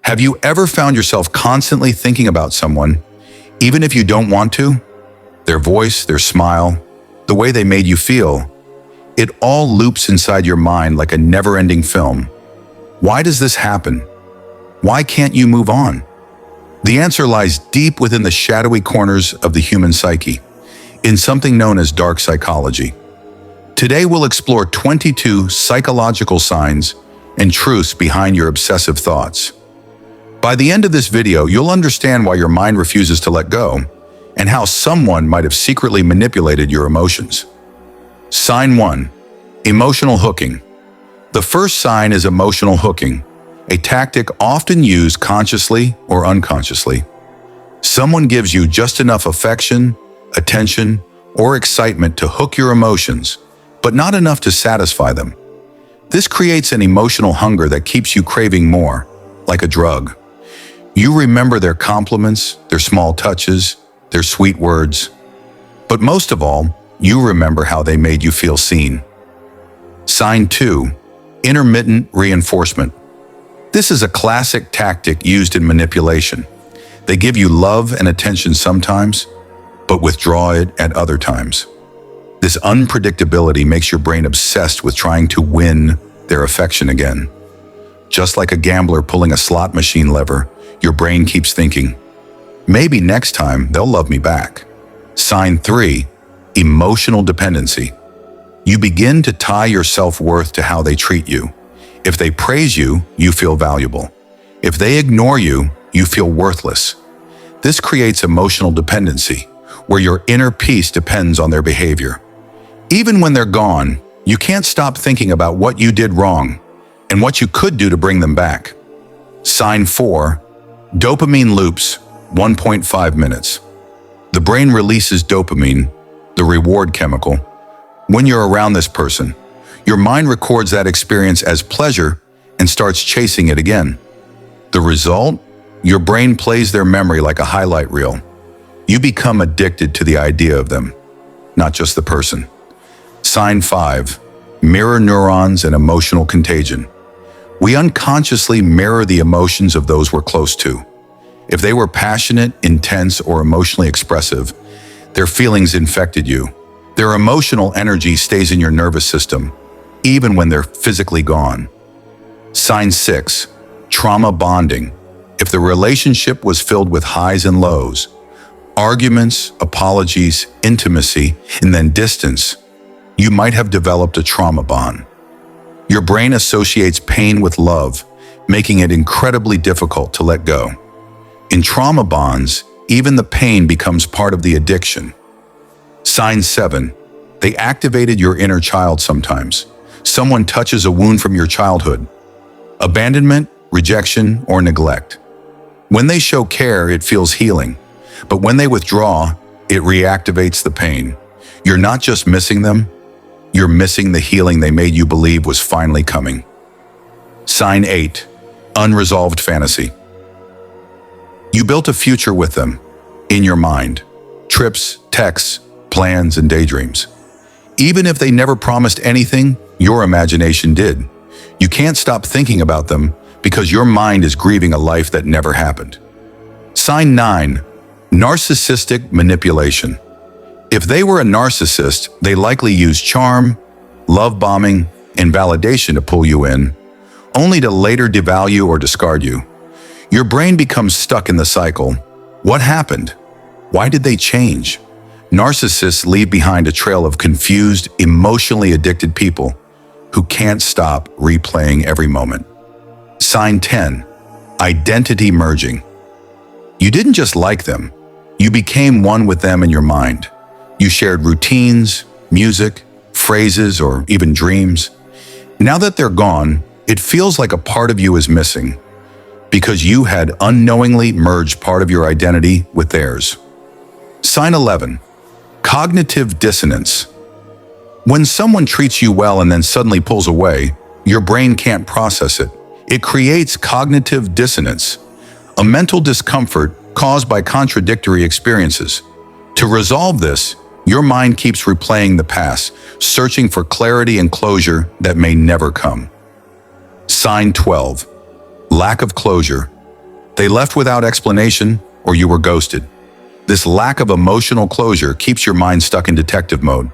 Have you ever found yourself constantly thinking about someone, even if you don't want to? Their voice, their smile, the way they made you feel. It all loops inside your mind like a never-ending film. Why does this happen? Why can't you move on? The answer lies deep within the shadowy corners of the human psyche, in something known as dark psychology. Today we'll explore 22 psychological signs and truths behind your obsessive thoughts. By the end of this video, you'll understand why your mind refuses to let go and how someone might have secretly manipulated your emotions. Sign 1. Emotional hooking. The first sign is emotional hooking, a tactic often used consciously or unconsciously. Someone gives you just enough affection, attention, or excitement to hook your emotions, but not enough to satisfy them. This creates an emotional hunger that keeps you craving more, like a drug. You remember their compliments, their small touches, their sweet words. But most of all, you remember how they made you feel seen. Sign 2. Intermittent reinforcement. This is a classic tactic used in manipulation. They give you love and attention sometimes, but withdraw it at other times. This unpredictability makes your brain obsessed with trying to win their affection again. Just like a gambler pulling a slot machine lever, your brain keeps thinking, maybe next time they'll love me back. Sign 3. Emotional dependency. You begin to tie your self-worth to how they treat you. If they praise you, you feel valuable. If they ignore you, you feel worthless. This creates emotional dependency, where your inner peace depends on their behavior. Even when they're gone, you can't stop thinking about what you did wrong and what you could do to bring them back. Sign 4. Dopamine loops, 1.5 minutes. The brain releases dopamine, the reward chemical. When you're around this person, your mind records that experience as pleasure and starts chasing it again. The result? Your brain plays their memory like a highlight reel. You become addicted to the idea of them, not just the person. Sign 5. Mirror neurons and emotional contagion. We unconsciously mirror the emotions of those we're close to. If they were passionate, intense, or emotionally expressive, their feelings infected you. Their emotional energy stays in your nervous system, even when they're physically gone. Sign 6. Trauma bonding. If the relationship was filled with highs and lows, arguments, apologies, intimacy, and then distance, you might have developed a trauma bond. Your brain associates pain with love, making it incredibly difficult to let go. In trauma bonds, even the pain becomes part of the addiction. Sign 7. They activated your inner child sometimes. Someone touches a wound from your childhood. Abandonment, rejection, or neglect. When they show care, it feels healing. But when they withdraw, it reactivates the pain. You're not just missing them, you're missing the healing they made you believe was finally coming. Sign 8. Unresolved fantasy. You built a future with them, in your mind. Trips, texts, plans, and daydreams. Even if they never promised anything, your imagination did. You can't stop thinking about them because your mind is grieving a life that never happened. Sign 9. Narcissistic manipulation. If they were a narcissist, they likely used charm, love bombing, and validation to pull you in, only to later devalue or discard you. Your brain becomes stuck in the cycle. What happened? Why did they change? Narcissists leave behind a trail of confused, emotionally addicted people who can't stop replaying every moment. Sign 10. Identity merging. You didn't just like them. You became one with them in your mind. You shared routines, music, phrases, or even dreams. Now that they're gone, it feels like a part of you is missing because you had unknowingly merged part of your identity with theirs. Sign 11. Cognitive dissonance. When someone treats you well and then suddenly pulls away, your brain can't process it. It creates cognitive dissonance, a mental discomfort caused by contradictory experiences. To resolve this, your mind keeps replaying the past, searching for clarity and closure that may never come. Sign 12. Lack of closure. They left without explanation, or you were ghosted. This lack of emotional closure keeps your mind stuck in detective mode,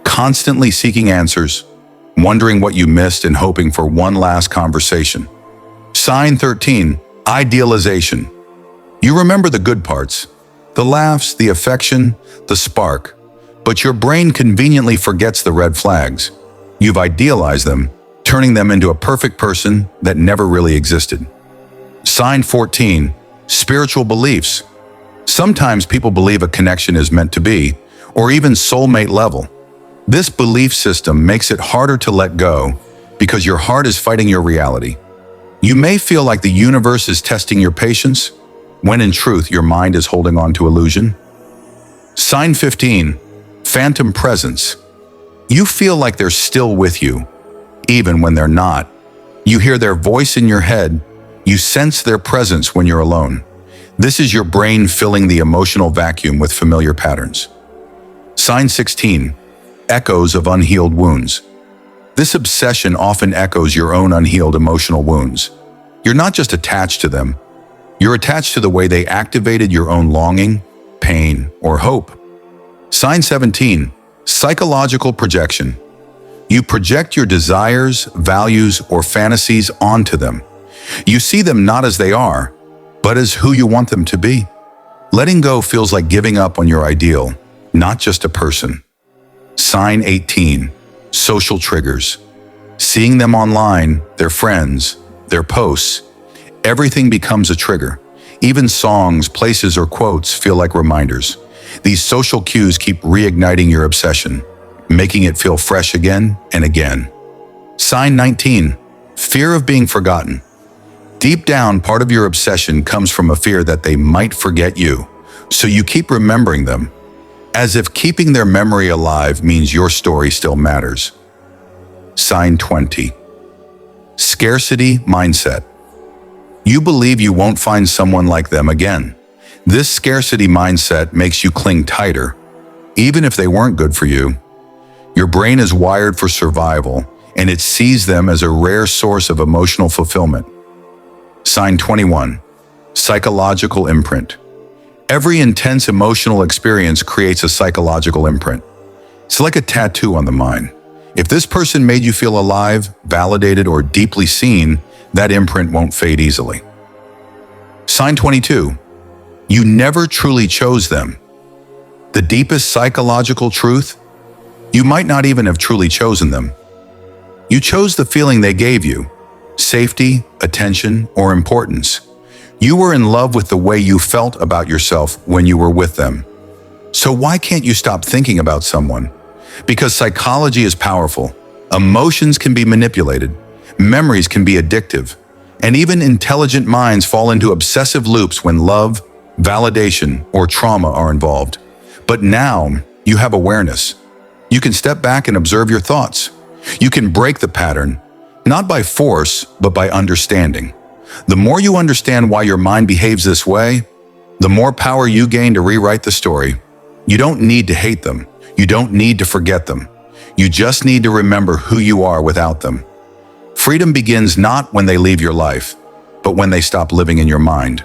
constantly seeking answers, wondering what you missed and hoping for one last conversation. Sign 13, idealization. You remember the good parts, the laughs, the affection, the spark, but your brain conveniently forgets the red flags. You've idealized them, turning them into a perfect person that never really existed. Sign 14, spiritual beliefs. Sometimes people believe a connection is meant to be, or even soulmate level. This belief system makes it harder to let go because your heart is fighting your reality. You may feel like the universe is testing your patience, when in truth your mind is holding on to illusion. Sign 15, phantom presence. You feel like they're still with you, even when they're not. You hear their voice in your head. You sense their presence when you're alone. This is your brain filling the emotional vacuum with familiar patterns. Sign 16, echoes of unhealed wounds. This obsession often echoes your own unhealed emotional wounds. You're not just attached to them. You're attached to the way they activated your own longing, pain, or hope. Sign 17, psychological projection. You project your desires, values, or fantasies onto them. You see them not as they are, but as who you want them to be. Letting go feels like giving up on your ideal, not just a person. Sign 18, social triggers. Seeing them online, their friends, their posts, everything becomes a trigger. Even songs, places, or quotes feel like reminders. These social cues keep reigniting your obsession, making it feel fresh again and again. Sign 19, fear of being forgotten. Deep down, part of your obsession comes from a fear that they might forget you, so you keep remembering them, as if keeping their memory alive means your story still matters. Sign 20, scarcity mindset. You believe you won't find someone like them again. This scarcity mindset makes you cling tighter, even if they weren't good for you. Your brain is wired for survival, and it sees them as a rare source of emotional fulfillment. Sign 21, psychological imprint. Every intense emotional experience creates a psychological imprint. It's like a tattoo on the mind. If this person made you feel alive, validated, or deeply seen, that imprint won't fade easily. Sign 22, you never truly chose them. The deepest psychological truth, you might not even have truly chosen them. You chose the feeling they gave you, safety, attention, or importance. You were in love with the way you felt about yourself when you were with them. So why can't you stop thinking about someone? Because psychology is powerful. Emotions can be manipulated. Memories can be addictive. And even intelligent minds fall into obsessive loops when love, validation, or trauma are involved. But now you have awareness. You can step back and observe your thoughts. You can break the pattern, not by force, but by understanding. The more you understand why your mind behaves this way, the more power you gain to rewrite the story. You don't need to hate them. You don't need to forget them. You just need to remember who you are without them. Freedom begins not when they leave your life, but when they stop living in your mind.